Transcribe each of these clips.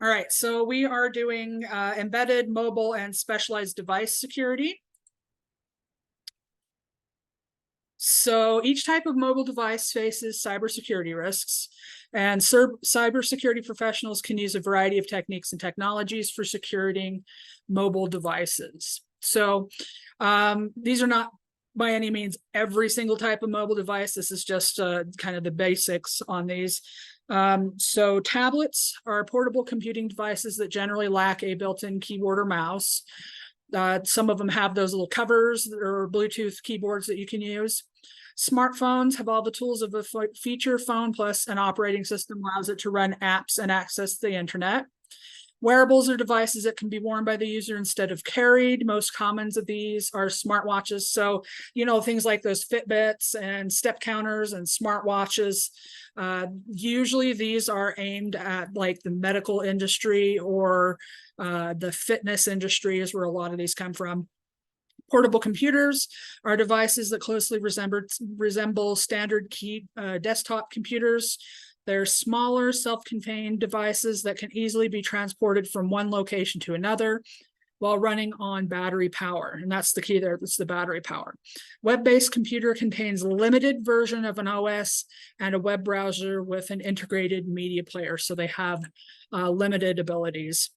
All right, so we are doing embedded, mobile, and specialized device security. So each type of mobile device faces cybersecurity risks, and cybersecurity professionals can use a variety of techniques and technologies for securing mobile devices. So these are not by any means every single type of mobile device. This is just kind of the basics on these. So tablets are portable computing devices that generally lack a built-in keyboard or mouse. Some of them have those little covers or Bluetooth keyboards that you can use. Smartphones have all the tools of a feature phone, plus an operating system allows it to run apps and access the internet. Wearables are devices that can be worn by the user instead of carried. Most commons of these are smartwatches. So, things like those Fitbits and step counters and smartwatches. Usually these are aimed at like the medical industry or the fitness industry is where a lot of these come from. Portable computers are devices that closely resemble standard desktop computers. They're smaller, self-contained devices that can easily be transported from one location to another while running on battery power. And that's the key there, that's the battery power. Web-based computer contains a limited version of an OS and a web browser with an integrated media player. So they have limited abilities.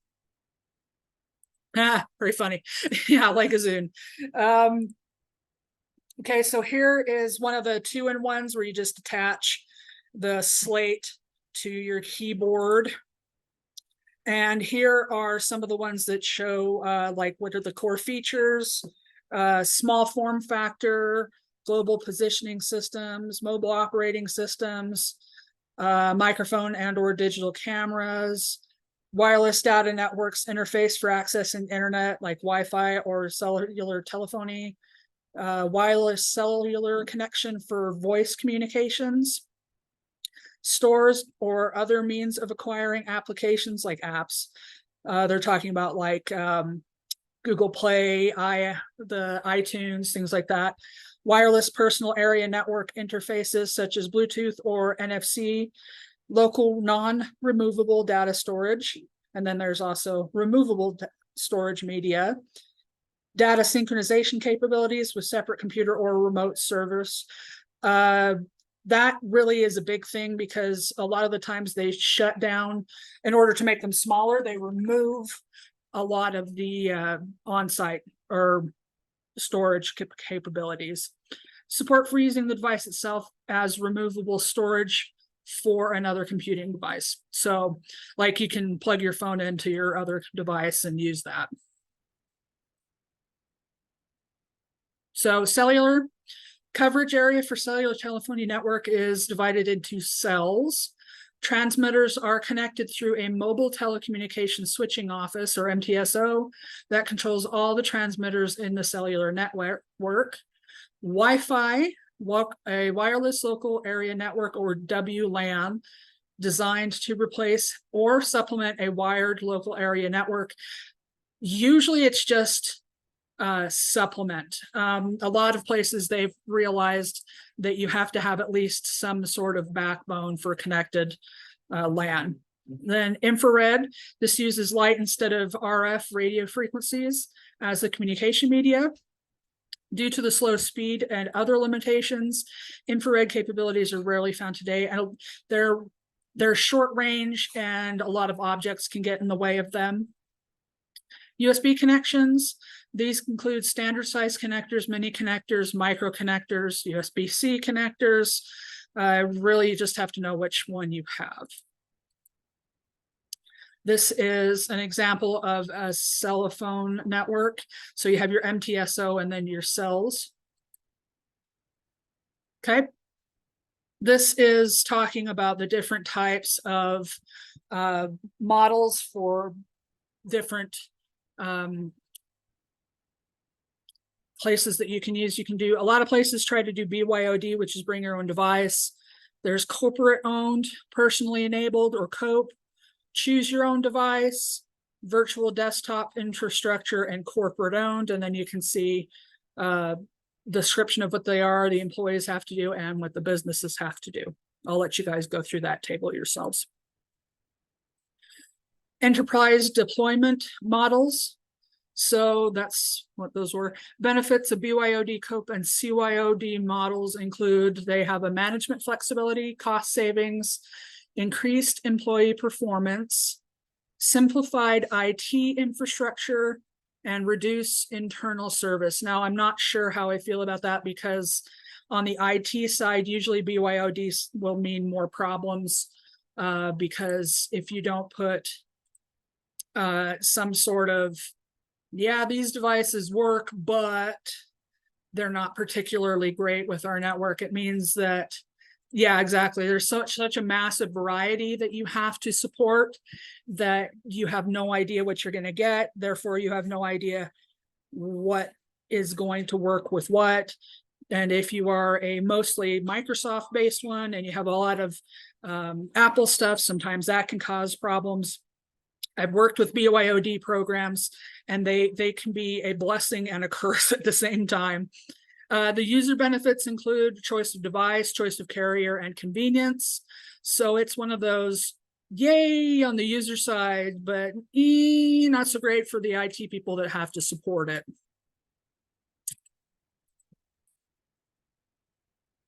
Very funny. Yeah, like a Zune. Okay, so here is one of the 2-in-1s where you just attach the slate to your keyboard. And here are some of the ones that show like what are the core features, small form factor, global positioning systems, mobile operating systems, microphone and or digital cameras, wireless data networks interface for accessing internet like Wi-Fi or cellular telephony, wireless cellular connection for voice communications, stores or other means of acquiring applications like apps. They're talking about like Google Play, the iTunes, things like that. Wireless personal area network interfaces such as Bluetooth or NFC, local non-removable data storage, and then there's also removable storage media, data synchronization capabilities with separate computer or remote servers. That really is a big thing because a lot of the times they shut down in order to make them smaller. They remove a lot of the on-site or storage capabilities. Support for using the device itself as removable storage for another computing device. So like you can plug your phone into your other device and use that. So cellular coverage area for cellular telephony network is divided into cells. Transmitters are connected through a mobile telecommunications switching office or MTSO that controls all the transmitters in the cellular network. Wi-Fi, a wireless local area network or WLAN, designed to replace or supplement a wired local area network. Usually it's just supplement. A lot of places they've realized that you have to have at least some sort of backbone for connected LAN. Then infrared, this uses light instead of RF radio frequencies as the communication media. Due to the slow speed and other limitations, infrared capabilities are rarely found today, and they're short range and a lot of objects can get in the way of them. USB connections, these include standard size connectors, mini connectors, micro connectors, USB-C connectors. Really, you just have to know which one you have. This is an example of a cell phone network. So you have your MTSO and then your cells. Okay. This is talking about the different types of models for different places that you can use. You can do, a lot of places try to do BYOD, which is bring your own device. There's corporate owned, personally enabled, or COPE, choose your own device, virtual desktop infrastructure, and corporate owned. And then you can see description of what they are, the employees have to do, and what the businesses have to do. I'll let you guys go through that table yourselves. Enterprise deployment models. So that's what those were. Benefits of BYOD, COPE, and CYOD models include they have a management flexibility, cost savings, increased employee performance, simplified IT infrastructure, and reduce internal service. Now, I'm not sure how I feel about that because on the IT side, usually BYOD will mean more problems because if you don't put some sort of, yeah, these devices work, but they're not particularly great with our network, it means that, yeah, exactly, there's such a massive variety that you have to support that you have no idea what you're going to get. Therefore, you have no idea what is going to work with what. And if you are a mostly Microsoft based one and you have a lot of Apple stuff, sometimes that can cause problems. I've worked with BYOD programs and they can be a blessing and a curse at the same time. The user benefits include choice of device, choice of carrier, and convenience. So it's one of those, yay on the user side, but not so great for the IT people that have to support it.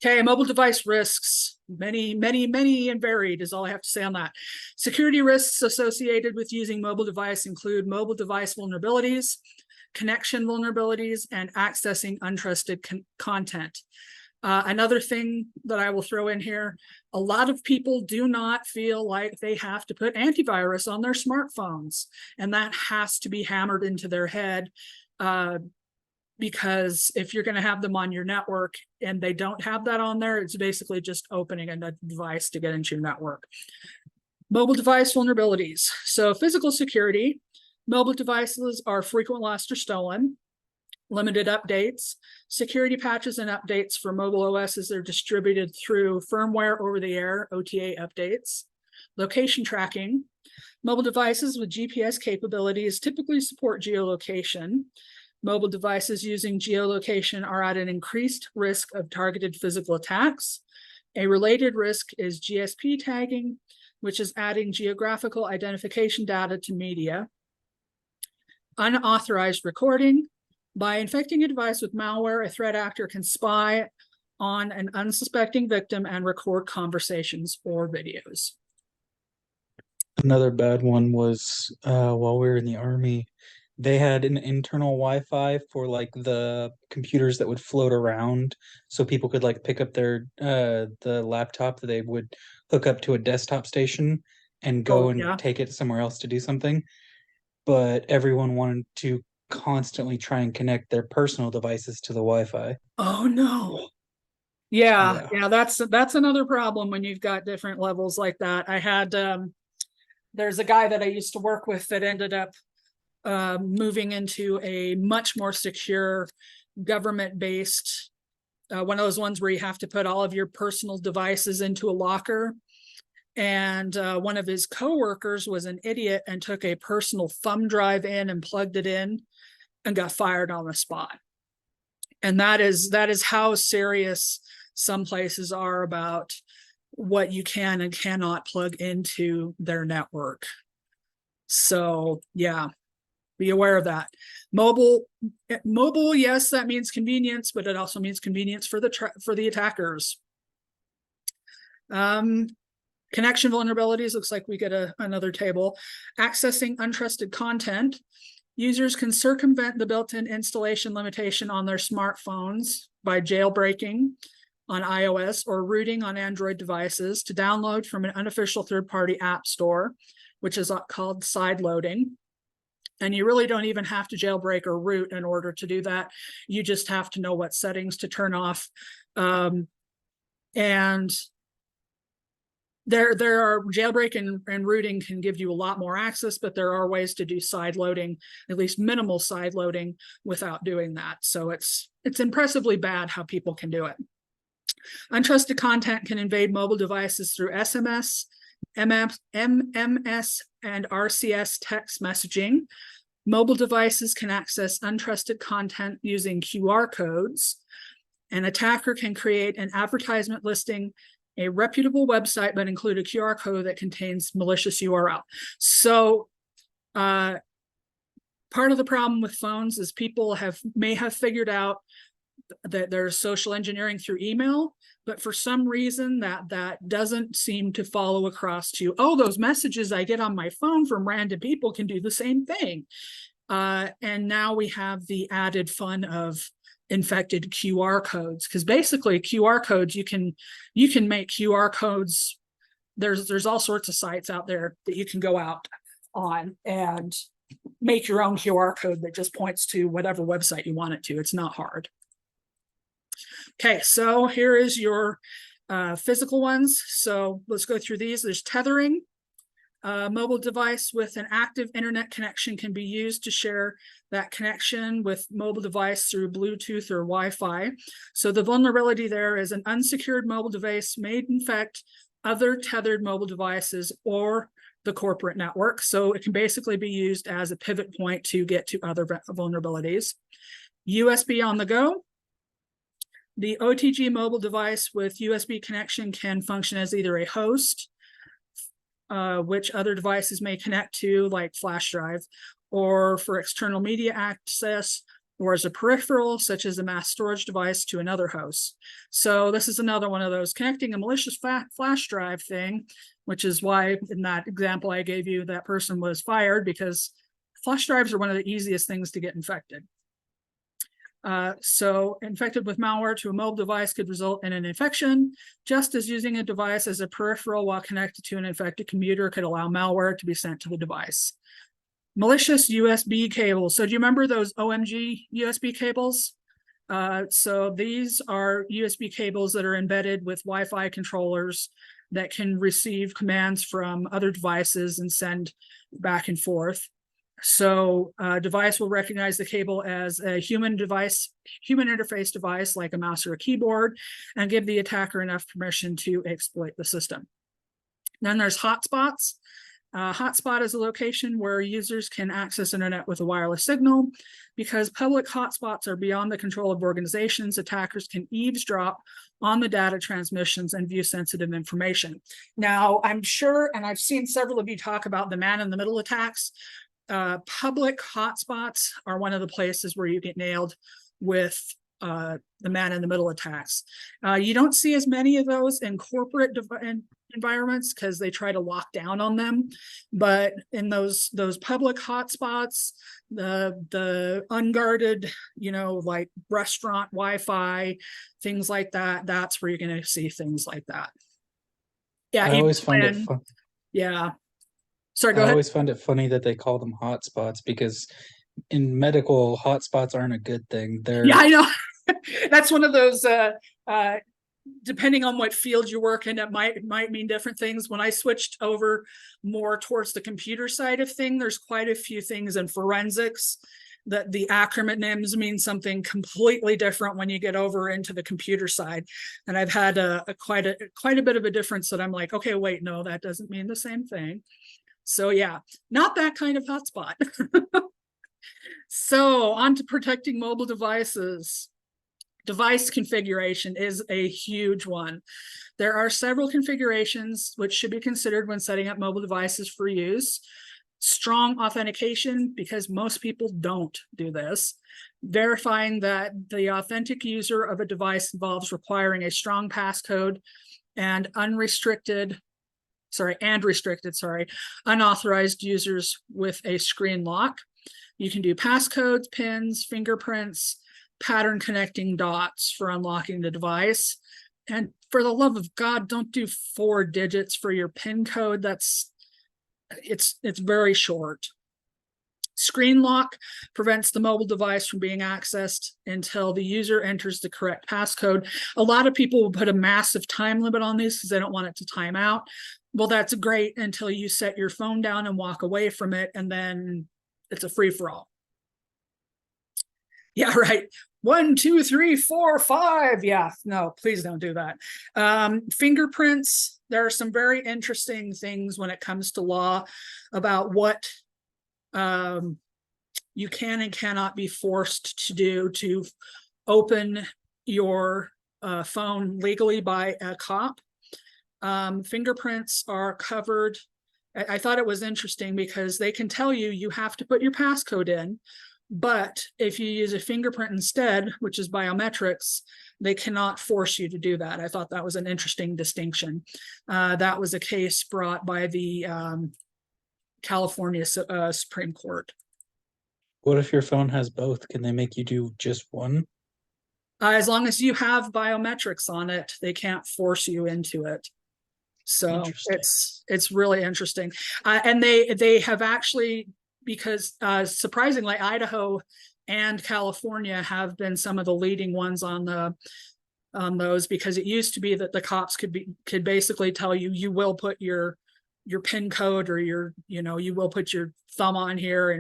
Okay, mobile device risks, many and varied is all I have to say on that. Security risks associated with using mobile device include mobile device vulnerabilities, connection vulnerabilities, and accessing untrusted content. Another thing that I will throw in here, a lot of people do not feel like they have to put antivirus on their smartphones, and that has to be hammered into their head. Because if you're going to have them on your network and they don't have that on there, it's basically just opening a device to get into your network. Mobile device vulnerabilities. So physical security, mobile devices are frequent lost or stolen, limited updates, security patches and updates for mobile OSs are distributed through firmware over the air, OTA updates, location tracking. Mobile devices with GPS capabilities typically support geolocation. Mobile devices using geolocation are at an increased risk of targeted physical attacks. A related risk is GSP tagging, which is adding geographical identification data to media. Unauthorized recording. By infecting a device with malware, a threat actor can spy on an unsuspecting victim and record conversations or videos. Another bad one was while we were in the army, they had an internal Wi-Fi for like the computers that would float around, so people could like pick up their the laptop that they would hook up to a desktop station and go and take it somewhere else to do something. But everyone wanted to constantly try and connect their personal devices to the Wi-Fi. Oh no. Yeah, that's another problem when you've got different levels like that. I had there's a guy that I used to work with that ended up moving into a much more secure government-based, one of those ones where you have to put all of your personal devices into a locker. And one of his coworkers was an idiot and took a personal thumb drive in and plugged it in and got fired on the spot. And that is how serious some places are about what you can and cannot plug into their network. So yeah, be aware of that. Mobile, yes, that means convenience, but it also means convenience for the attackers. Connection vulnerabilities, looks like we get another table. Accessing untrusted content. Users can circumvent the built-in installation limitation on their smartphones by jailbreaking on iOS or rooting on Android devices to download from an unofficial third-party app store, which is called sideloading. And you really don't even have to jailbreak or root in order to do that. You just have to know what settings to turn off. And there are jailbreak and rooting can give you a lot more access, but there are ways to do side loading, at least minimal side loading, without doing that. So it's impressively bad how people can do it. Untrusted content can invade mobile devices through SMS, MMS, and RCS text messaging. Mobile devices can access untrusted content using QR codes. An attacker can create an advertisement listing a reputable website, but include a QR code that contains malicious URL. So Part of the problem with phones is people may have figured out that there's social engineering through email, but for some reason that doesn't seem to follow across to, oh, those messages I get on my phone from random people can do the same thing. And now we have the added fun of infected QR codes, because basically QR codes, you can make QR codes. There's all sorts of sites out there that you can go out on and make your own QR code that just points to whatever website you want it to. It's not hard. Okay, so here is your physical ones. So let's go through these. There's tethering. A mobile device with an active internet connection can be used to share that connection with mobile device through Bluetooth or Wi-Fi. So the vulnerability there is an unsecured mobile device may infect other tethered mobile devices or the corporate network. So it can basically be used as a pivot point to get to other vulnerabilities. USB on the go. The OTG mobile device with USB connection can function as either a host, which other devices may connect to, like flash drive, or for external media access, or as a peripheral, such as a mass storage device to another host. So this is another one of those connecting a malicious flash drive thing, which is why in that example I gave you, that person was fired, because flash drives are one of the easiest things to get infected. So infected with malware to a mobile device could result in an infection, just as using a device as a peripheral while connected to an infected computer could allow malware to be sent to the device. Malicious USB cables. So do you remember those OMG USB cables? So these are USB cables that are embedded with Wi-Fi controllers that can receive commands from other devices and send back and forth. So a device will recognize the cable as a human interface device like a mouse or a keyboard, and give the attacker enough permission to exploit the system. Then there's hotspots. Hotspot is a location where users can access internet with a wireless signal. Because public hotspots are beyond the control of organizations, attackers can eavesdrop on the data transmissions and view sensitive information. Now, I'm sure, and I've seen several of you talk about the man-in-the-middle attacks. Public hotspots are one of the places where you get nailed with the man-in-the-middle attacks. You don't see as many of those in corporate environments because they try to lock down on them, but in those public hotspots, the unguarded, like restaurant Wi-Fi, things like that, that's where you're going to see things like that. Yeah, I always find it fun. Yeah. Sorry, go I ahead. always find it funny that they call them hotspots, because in medical, hotspots aren't a good thing. Yeah, I know. That's one of those, depending on what field you work in, it might mean different things. When I switched over more towards the computer side of things, there's quite a few things in forensics that the acronyms mean something completely different when you get over into the computer side. And I've had quite a bit of a difference that I'm like, okay, wait, no, that doesn't mean the same thing. So yeah, not that kind of hotspot. So on to protecting mobile devices. Device configuration is a huge one. There are several configurations which should be considered when setting up mobile devices for use. Strong authentication, because most people don't do this. Verifying that the authentic user of a device involves requiring a strong passcode and restricted, unauthorized users with a screen lock. You can do passcodes, pins, fingerprints, pattern connecting dots for unlocking the device. And for the love of God, don't do 4 digits for your PIN code. It's very short. Screen lock prevents the mobile device from being accessed until the user enters the correct passcode. A lot of people will put a massive time limit on these because they don't want it to time out. Well, that's great until you set your phone down and walk away from it, and then it's a free-for-all. Yeah, right. 1, 2, 3, 4, 5. Yeah, no, please don't do that. Fingerprints. There are some very interesting things when it comes to law about what you can and cannot be forced to do to open your phone legally by a cop. Fingerprints are covered I thought it was interesting because they can tell you you have to put your passcode in, but if you use a fingerprint instead, which is biometrics, they cannot force you to do that. I thought that was an interesting distinction. That was a case brought by the California Supreme Court. What if your phone has both? Can they make you do just one? As long as you have biometrics on it, they can't force you into it. So it's really interesting. And they have actually, because surprisingly, Idaho and California have been some of the leading ones on those, because it used to be that the cops could basically tell you, you will put your PIN code, or you will put your thumb on here,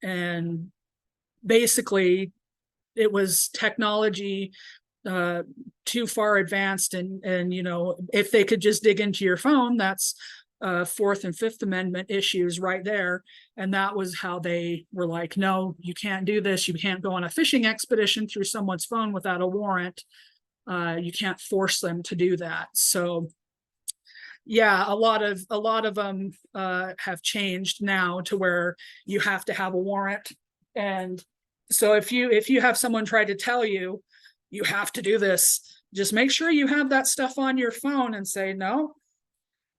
and basically it was technology too far advanced, and if they could just dig into your phone, that's Fourth and Fifth Amendment issues right there. And that was how they were like, no, you can't do this. You can't go on a fishing expedition through someone's phone without a warrant. You can't force them to do that. So yeah, a lot of them have changed now to where you have to have a warrant. And so if you have someone try to tell you you have to do this, just make sure you have that stuff on your phone and say no.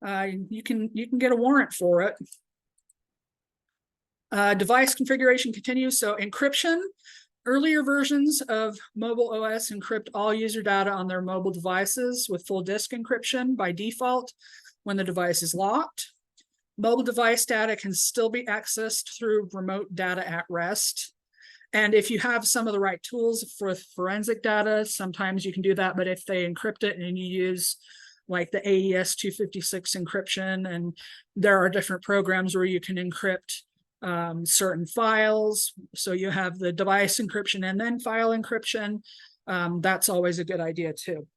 You can get a warrant for it. Device configuration continues. So encryption. Earlier versions of mobile OS encrypt all user data on their mobile devices with full disk encryption by default when the device is locked. Mobile device data can still be accessed through remote data at rest. And if you have some of the right tools for forensic data, sometimes you can do that. But if they encrypt it and you use like the AES 256 encryption, and there are different programs where you can encrypt certain files. So you have the device encryption and then file encryption. That's always a good idea too.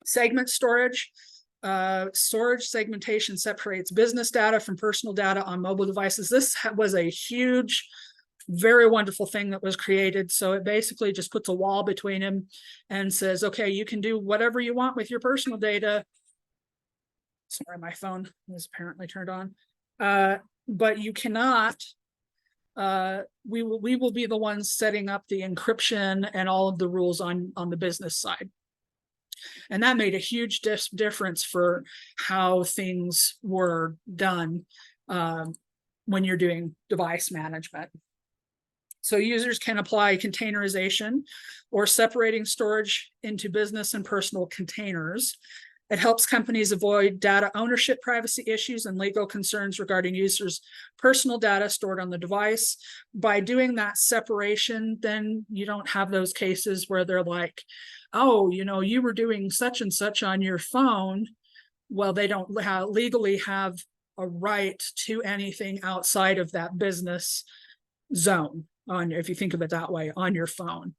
Segment storage. Storage segmentation separates business data from personal data on mobile devices. This was a huge, very wonderful thing that was created. So it basically just puts a wall between them and says, okay, you can do whatever you want with your personal data. Sorry, my phone is apparently turned on. But you cannot, we will be the ones setting up the encryption and all of the rules on the business side. And that made a huge difference for how things were done when you're doing device management. So users can apply containerization or separating storage into business and personal containers. It helps companies avoid data ownership, privacy issues, and legal concerns regarding users' personal data stored on the device. By doing that separation, then you don't have those cases where they're like, oh, you were doing such and such on your phone. Well, they don't legally have a right to anything outside of that business zone, if you think of it that way, on your phone.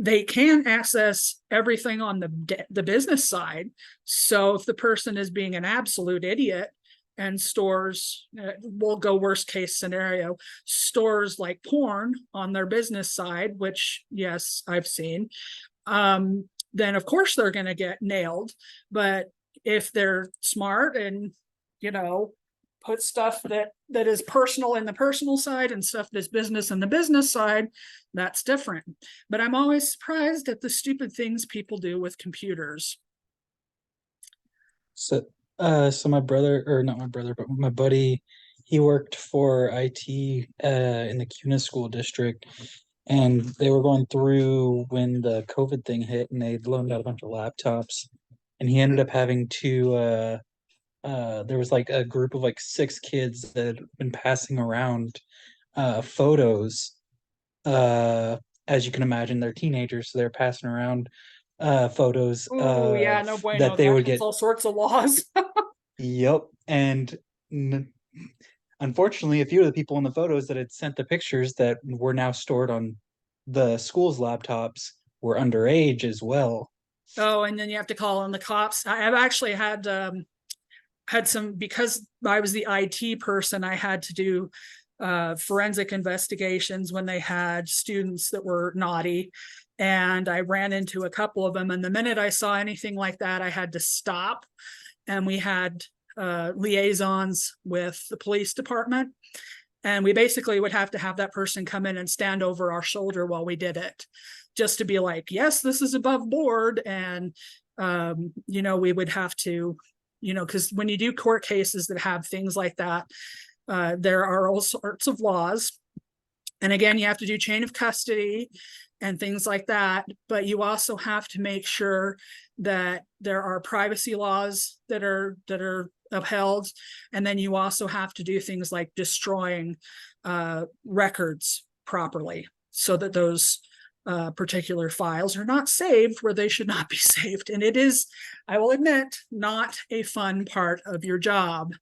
They can access everything on the business side. So if the person is being an absolute idiot and stores, we'll go worst case scenario, stores like porn on their business side, which yes, I've seen, then of course they're going to get nailed. But if they're smart and, put stuff that is personal in the personal side and stuff that's business in the business side, that's different. But I'm always surprised at the stupid things people do with computers. So my brother, or not my brother, but my buddy, he worked for IT in the CUNA school district, and they were going through when the COVID thing hit, and they loaned out a bunch of laptops, and he ended up having to there was like a group of like 6 kids that had been passing around photos. As you can imagine, they're teenagers, so they're passing around photos Yeah, no bueno. that they would get all sorts of laws. Yep. And unfortunately, a few of the people in the photos that had sent the pictures that were now stored on the school's laptops were underage as well. Oh, and then you have to call on the cops. I've actually had some, because I was the IT person, I had to do forensic investigations when they had students that were naughty. And I ran into a couple of them. And the minute I saw anything like that, I had to stop. And we had liaisons with the police department. And we basically would have to have that person come in and stand over our shoulder while we did it, just to be like, yes, this is above board. And, we would have to, because when you do court cases that have things like that, there are all sorts of laws. And again, you have to do chain of custody and things like that. But you also have to make sure that there are privacy laws that are upheld. And then you also have to do things like destroying records properly so that those particular files are not saved where they should not be saved. And it is, I will admit, not a fun part of your job.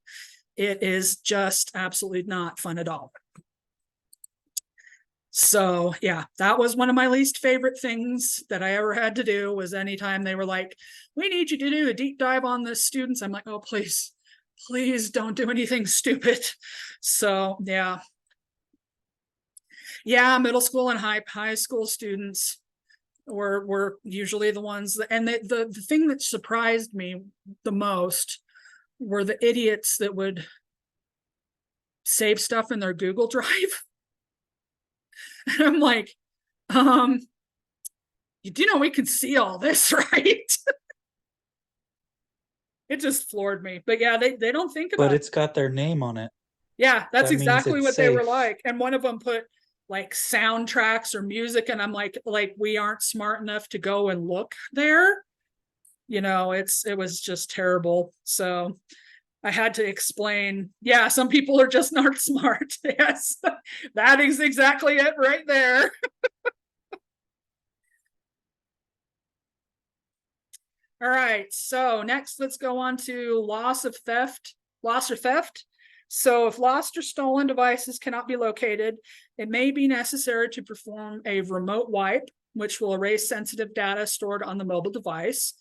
It is just absolutely not fun at all. So yeah, that was one of my least favorite things that I ever had to do, was anytime they were like, we need you to do a deep dive on the students. I'm like, oh, please don't do anything stupid. So yeah. Middle school and high school students were usually the ones that, and the thing that surprised me the most were the idiots that would save stuff in their Google Drive. And I'm like, you do know we can see all this, right? It just floored me. But yeah, they don't think about it. But it's got their name on it. Yeah, that's exactly what they were safe. like. And one of them put like soundtracks or music, and I'm like we aren't smart enough to go and look there. It was just terrible. So I had to explain, yeah, some people are just not smart. Yes, that is exactly it right there. All right, so next let's go on to loss or theft. So if lost or stolen devices cannot be located, it may be necessary to perform a remote wipe, which will erase sensitive data stored on the mobile device.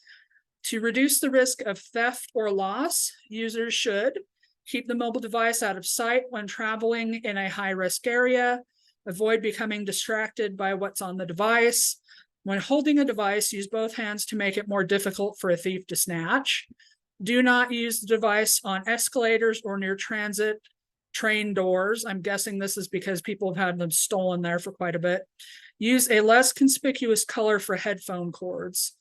To reduce the risk of theft or loss, users should keep the mobile device out of sight when traveling in a high-risk area, avoid becoming distracted by what's on the device. When holding a device, use both hands to make it more difficult for a thief to snatch. Do not use the device on escalators or near transit train doors. I'm guessing this is because people have had them stolen there for quite a bit. Use a less conspicuous color for headphone cords.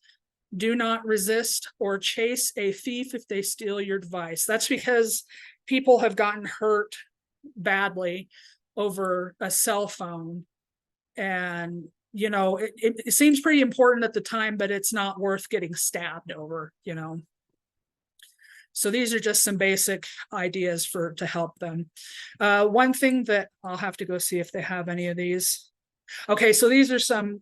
Do not resist or chase a thief if they steal your device. That's because people have gotten hurt badly over a cell phone. And, it seems pretty important at the time, but it's not worth getting stabbed over, So these are just some basic ideas to help them. One thing that I'll have to go see if they have any of these. Okay, so these are some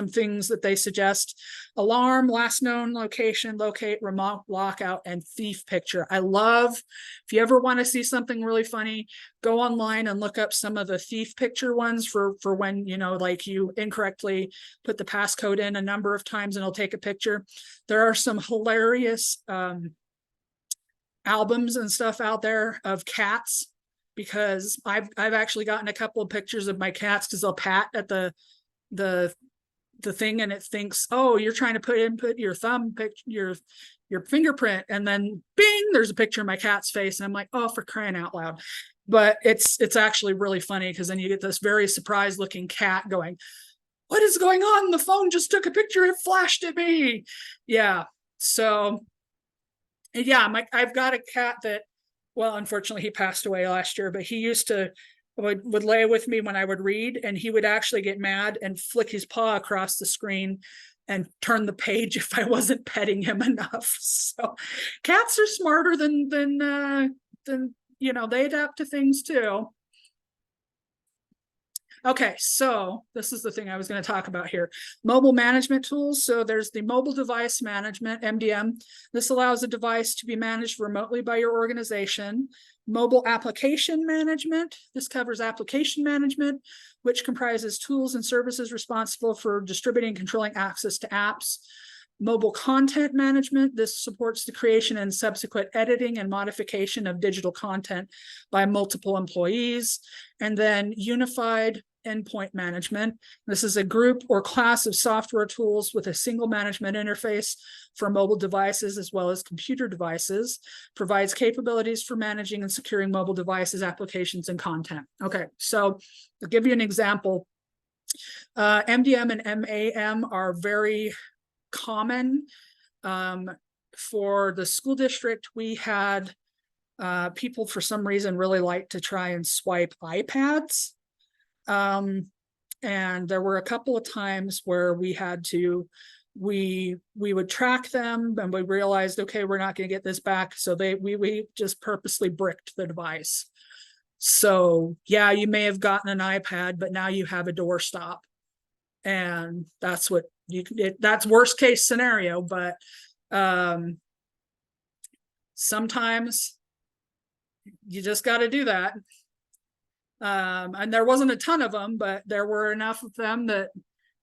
things that they suggest: alarm, last known location, locate, remote lockout, and thief picture. I love, if you ever want to see something really funny, go online and look up some of the thief picture ones for when, like you incorrectly put the passcode in a number of times and it'll take a picture. There are some hilarious albums and stuff out there of cats, because I've actually gotten a couple of pictures of my cats, because they'll pat at the thing and it thinks, oh, you're trying to input your thumb, your fingerprint, and then bing, there's a picture of my cat's face, and I'm like, oh, for crying out loud. But it's actually really funny, because then you get this very surprised looking cat going, what is going on? The phone just took a picture, it flashed at me. Yeah. So yeah, I've got a cat that, well, unfortunately he passed away last year, but he used to would lay with me when I would read, and he would actually get mad and flick his paw across the screen and turn the page if I wasn't petting him enough. So cats are smarter than they adapt to things too. Okay, so this is the thing I was going to talk about here. Mobile management tools. So there's the mobile device management, MDM. This allows a device to be managed remotely by your organization. Mobile application management. This covers application management, which comprises tools and services responsible for distributing and controlling access to apps. Mobile content management. This supports the creation and subsequent editing and modification of digital content by multiple employees. And then unified endpoint management. This is a group or class of software tools with a single management interface for mobile devices as well as computer devices, provides capabilities for managing and securing mobile devices, applications, and content. Okay, so I'll give you an example. MDM and MAM are very common. For the school district, we had people for some reason really like to try and swipe iPads. And there were a couple of times where we had to, we would track them and we realized, okay, we're not going to get this back. So we just purposely bricked the device. So yeah, you may have gotten an iPad, but now you have a doorstop. And that's what that's worst case scenario, but sometimes you just got to do that. And there wasn't a ton of them, but there were enough of them that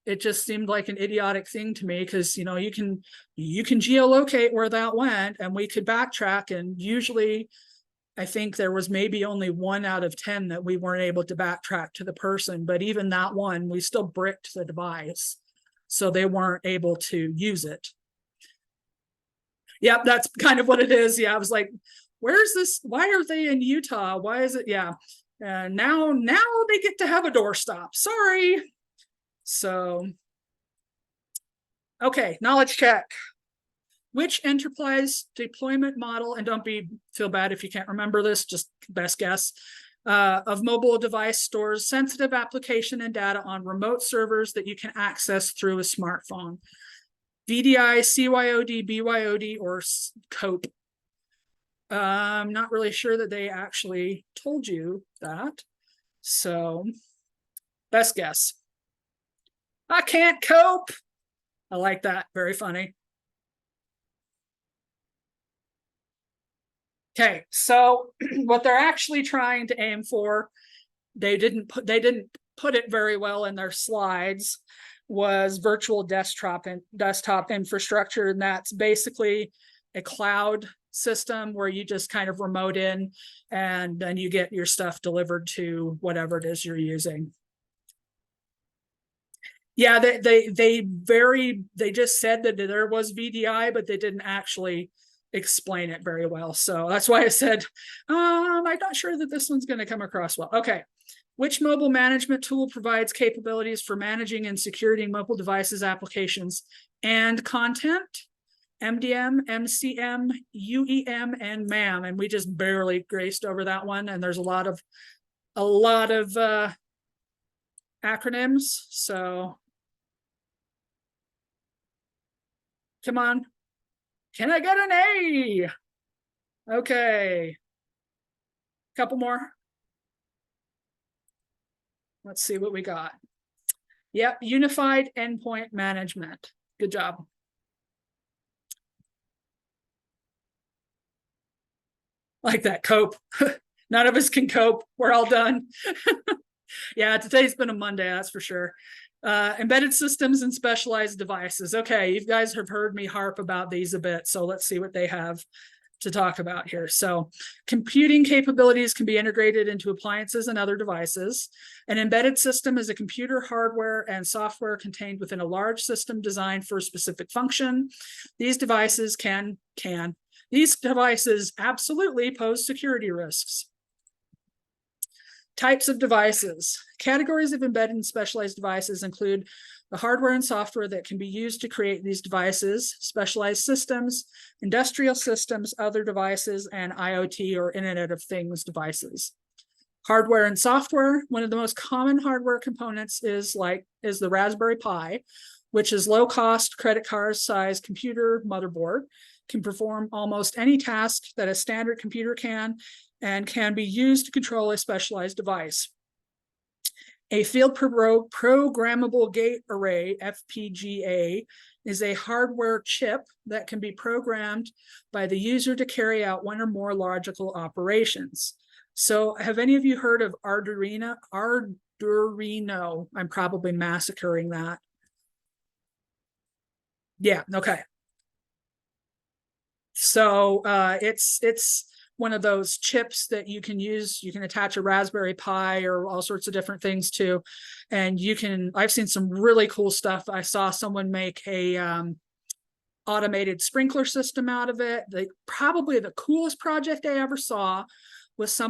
it just seemed like an idiotic thing to me, because you can geolocate where that went, and we could backtrack, and usually I think there was maybe only 1 out of 10 that we weren't able to backtrack to the person, but even that one, we still bricked the device, so they weren't able to use it. Yep, that's kind of what it is. Yeah, I was like, where's this? Why are they in Utah? Why is it? Yeah. Now they get to have a doorstop. Sorry. So, okay, knowledge check. Which enterprise deployment model, and don't feel bad if you can't remember this, just best guess, of mobile device stores sensitive application and data on remote servers that you can access through a smartphone? VDI, CYOD, BYOD, or COPE? I'm not really sure that they actually told you that. So, best guess. I can't cope. I like that. Very funny. Okay, so what they're actually trying to aim for, they didn't put it very well in their slides, was virtual desktop infrastructure, and that's basically a cloud system where you just kind of remote in and then you get your stuff delivered to whatever it is you're using. Yeah, they just said that there was VDI, but they didn't actually explain it very well. So that's why I said, I'm not sure that this one's going to come across well. Okay. Which mobile management tool provides capabilities for managing and securing mobile devices, applications, and content? MDM, MCM, UEM, and MAM. And we just barely graced over that one. And there's a lot of acronyms. So come on. Can I get an A? Okay. Couple more. Let's see what we got. Yep, unified endpoint management. Good job. Like that, cope. None of us can cope. We're all done. Yeah, today's been a Monday, that's for sure. Embedded systems and specialized devices. Okay, you guys have heard me harp about these a bit, so let's see what they have to talk about here. So computing capabilities can be integrated into appliances and other devices. An embedded system is a computer hardware and software contained within a large system designed for a specific function. These devices these devices absolutely pose security risks. Types of devices. Categories of embedded and specialized devices include the hardware and software that can be used to create these devices, specialized systems, industrial systems, other devices, and IoT or Internet of Things devices. Hardware and software. One of the most common hardware components is the Raspberry Pi, which is low-cost credit card size computer motherboard, can perform almost any task that a standard computer can, and can be used to control a specialized device. A field programmable gate array, FPGA, is a hardware chip that can be programmed by the user to carry out one or more logical operations. So have any of you heard of Arduino? Arduino, I'm probably massacring that. Yeah, okay. So it's one of those chips that you can use. You can attach a Raspberry Pi or all sorts of different things to, and I've seen some really cool stuff. I saw someone make a automated sprinkler system out of it. Probably the coolest project I ever saw was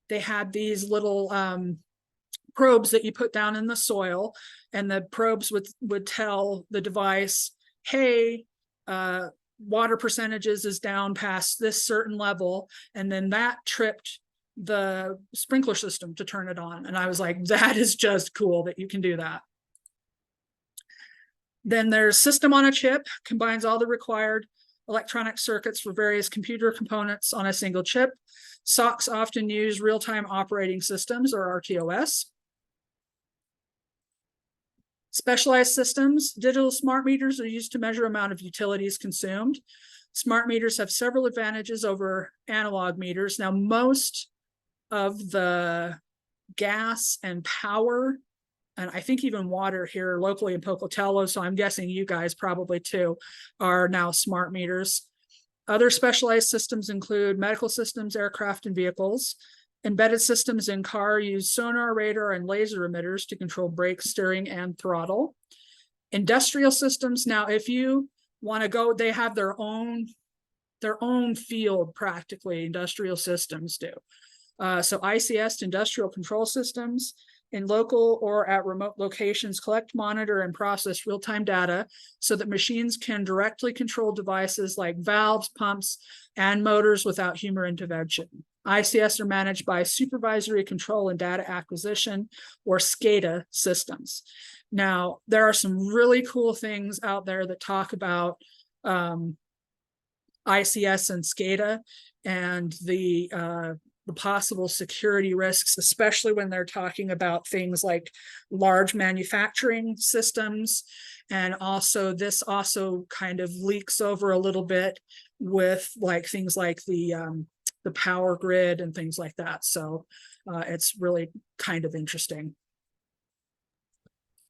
they had these little probes that you put down in the soil, and the probes would tell the device, hey, water percentages is down past this certain level, and then that tripped the sprinkler system to turn it on. And I was like, that is just cool that you can do that. Then there's system on a chip, combines all the required electronic circuits for various computer components on a single chip. SOCs often use real-time operating systems, or RTOS. Specialized systems. Digital smart meters are used to measure amount of utilities consumed. Smart meters have several advantages over analog meters. Now, most of the gas and power, and I think even water here locally in Pocatello, so I'm guessing you guys probably too, are now smart meters. Other specialized systems include medical systems, aircraft, and vehicles. Embedded systems in car use sonar, radar, and laser emitters to control brake, steering, and throttle. Industrial systems, now if you want to go, they have their own field practically, industrial systems do. So ICS, industrial control systems, in local or at remote locations, collect, monitor, and process real-time data so that machines can directly control devices like valves, pumps, and motors without human intervention. ICS are managed by supervisory control and data acquisition, or SCADA systems. Now, there are some really cool things out there that talk about ICS and SCADA and the possible security risks, especially when they're talking about things like large manufacturing systems. And also this also kind of leaks over a little bit with like things like the power grid and things like that. So it's really kind of interesting.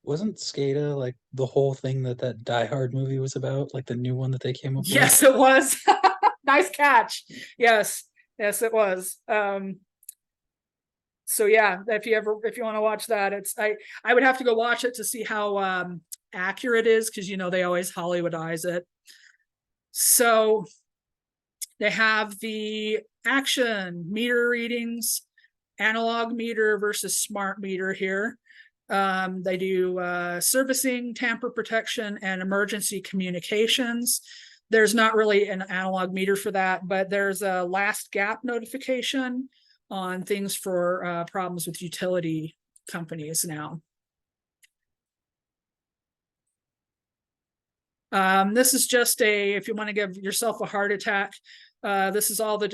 Wasn't SCADA like the whole thing that Die Hard movie was about, like the new one that they came up with? Yes, it was. Nice catch. Yes, it was. So yeah, if you want to watch that, I would have to go watch it to see how accurate it is, because they always Hollywoodize it. So they have the action meter readings, analog meter versus smart meter here. They do servicing, tamper protection, and emergency communications. There's not really an analog meter for that, but there's a last gap notification on things for problems with utility companies now. This is just if you want to give yourself a heart attack, this is all the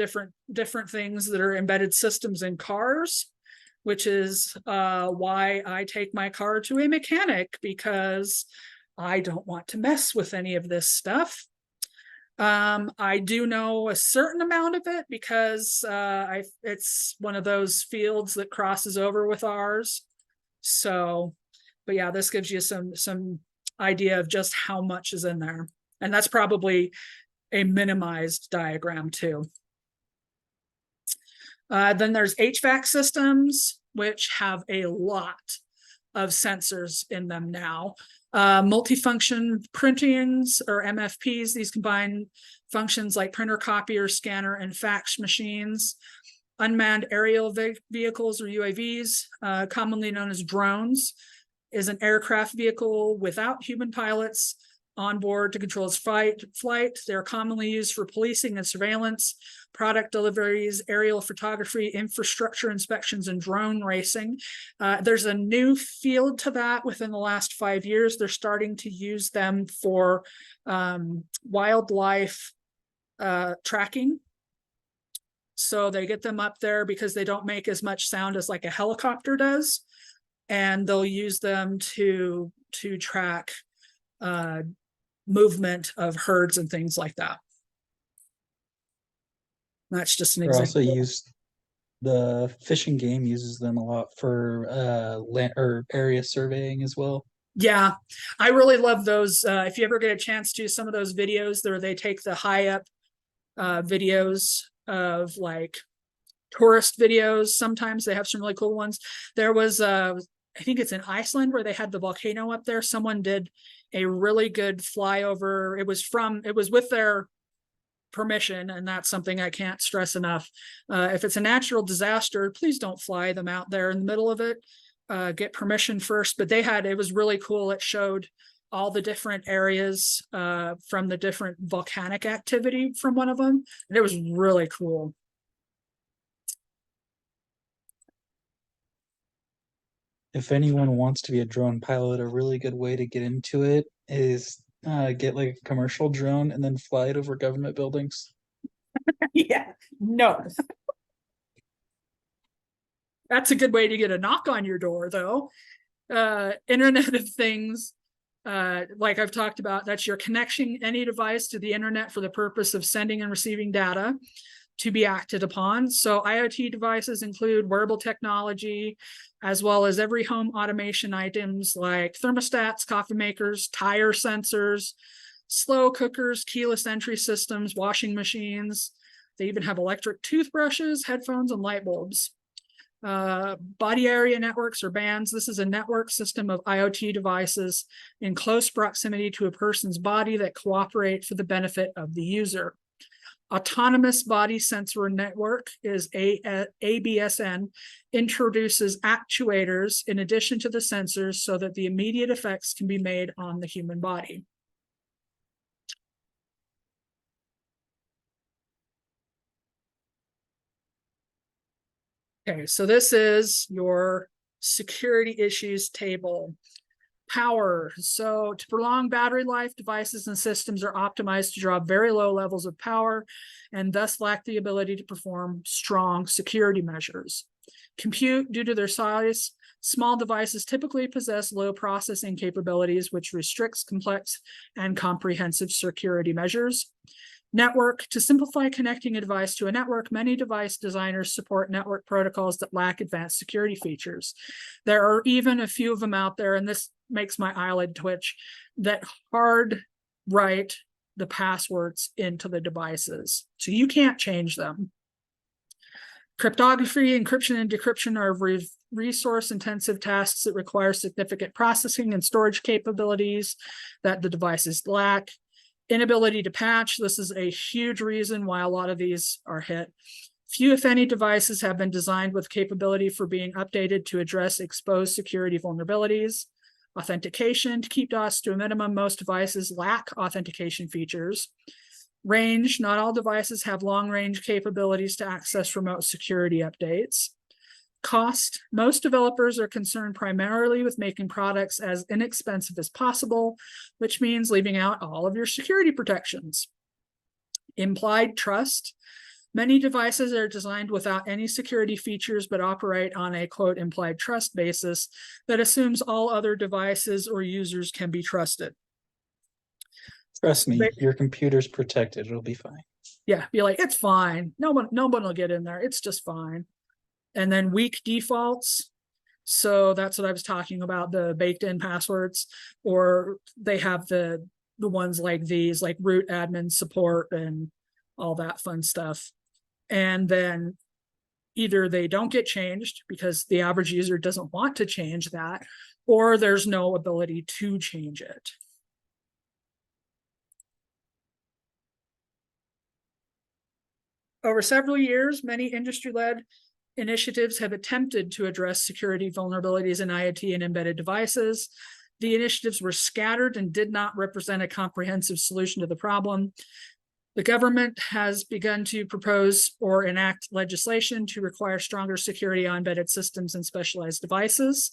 different things that are embedded systems in cars, which is why I take my car to a mechanic, because I don't want to mess with any of this stuff. I do know a certain amount of it because it's one of those fields that crosses over with ours. So, but yeah, this gives you some idea of just how much is in there. And that's probably a minimized diagram too. Then there's HVAC systems, which have a lot of sensors in them now. Multifunction printings, or MFPs, these combine functions like printer, copier, scanner, and fax machines. Unmanned aerial vehicles, or UAVs, commonly known as drones, is an aircraft vehicle without human pilots on board to control its flight. They're commonly used for policing and surveillance, product deliveries, aerial photography, infrastructure inspections, and drone racing. There's a new field to that within the last 5 years. They're starting to use them for wildlife tracking. So they get them up there because they don't make as much sound as like a helicopter does. And they'll use them to track movement of herds and things like that. That's just an example. Also used, the Fish and Game uses them a lot for land or area surveying as well. Yeah, I really love those. If you ever get a chance to, some of those videos there, they take the high up videos of like tourist videos. Sometimes they have some really cool ones. There was I think it's in Iceland where they had the volcano up there. Someone did a really good flyover. It was with their permission, and that's something I can't stress enough. If it's a natural disaster, please don't fly them out there in the middle of it. Get permission first. But it was really cool. It showed all the different areas from the different volcanic activity from one of them, and it was really cool. If anyone wants to be a drone pilot, a really good way to get into it is get like a commercial drone and then fly it over government buildings. Yeah, no. That's a good way to get a knock on your door, though. Internet of Things, like I've talked about, that's your connecting any device to the internet for the purpose of sending and receiving data to be acted upon. So IoT devices include wearable technology, as well as every home automation items like thermostats, coffee makers, tire sensors, slow cookers, keyless entry systems, washing machines. They even have electric toothbrushes, headphones, and light bulbs. Body area networks or bands. This is a network system of IoT devices in close proximity to a person's body that cooperate for the benefit of the user. Autonomous Body Sensor Network is ABSN, introduces actuators in addition to the sensors so that the immediate effects can be made on the human body. Okay, so this is your security issues table. Power. So to prolong battery life, devices and systems are optimized to draw very low levels of power and thus lack the ability to perform strong security measures. Compute, due to their size, small devices typically possess low processing capabilities, which restricts complex and comprehensive security measures. Network. To simplify connecting a device to a network, many device designers support network protocols that lack advanced security features. There are even a few of them out there, and this makes my eyelid twitch, that hard write the passwords into the devices. So you can't change them. Cryptography, encryption, and decryption are resource-intensive tasks that require significant processing and storage capabilities that the devices lack. Inability to patch. This is a huge reason why a lot of these are hit. Few, if any, devices have been designed with capability for being updated to address exposed security vulnerabilities. Authentication. To keep DOS to a minimum, most devices lack authentication features. Range. Not all devices have long-range capabilities to access remote security updates. Cost. Most developers are concerned primarily with making products as inexpensive as possible, which means leaving out all of your security protections. Implied trust. Many devices are designed without any security features, but operate on a quote implied trust basis that assumes all other devices or users can be trusted. Trust me, your computer's protected. It'll be fine. Yeah, be like, it's fine. No one will get in there. It's just fine. And then weak defaults. So that's what I was talking about, the baked in passwords, or they have the ones like these, like root admin support and all that fun stuff. And then either they don't get changed because the average user doesn't want to change that, or there's no ability to change it. Over several years, many industry-led initiatives have attempted to address security vulnerabilities in IoT and embedded devices. The initiatives were scattered and did not represent a comprehensive solution to the problem. The government has begun to propose or enact legislation to require stronger security on embedded systems and specialized devices.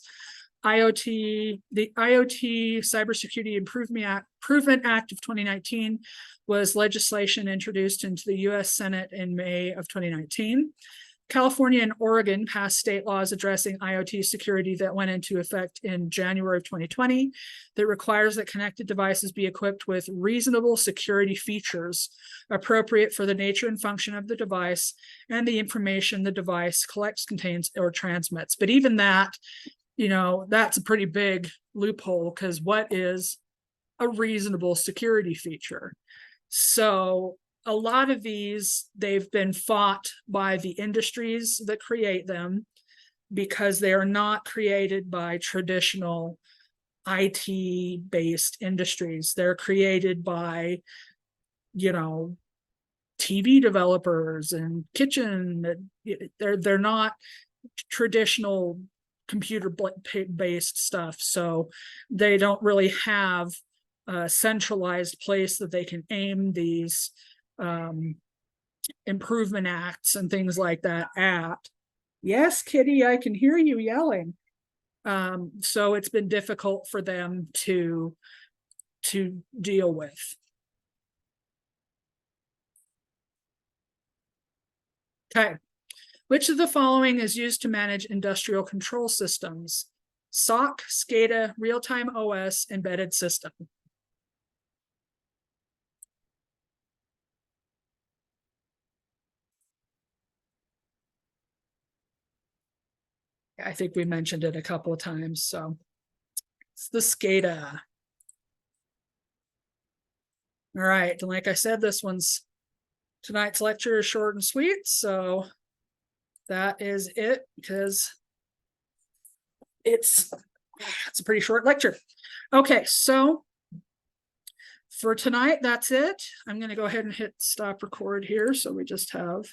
The IoT Cybersecurity Improvement Act of 2019 was legislation introduced into the US Senate in May of 2019. California and Oregon passed state laws addressing IoT security that went into effect in January of 2020 that requires that connected devices be equipped with reasonable security features appropriate for the nature and function of the device and the information the device collects, contains, or transmits. But even that, that's a pretty big loophole, because what is a reasonable security feature? So a lot of these, they've been fought by the industries that create them because they are not created by traditional IT based industries. They're created by, TV developers and kitchen. They're not traditional computer based stuff. So they don't really have a centralized place that they can aim these improvement acts and things like that at. Yes, Kitty, I can hear you yelling. So it's been difficult for them to deal with. Okay. Which of the following is used to manage industrial control systems? SOC, SCADA, real-time OS, embedded system. I think we mentioned it a couple of times, so it's the SCADA. All right, and like I said, tonight's lecture is short and sweet, so that is it, because it's a pretty short lecture. Okay, so for tonight, that's it. I'm going to go ahead and hit stop record here, so we just have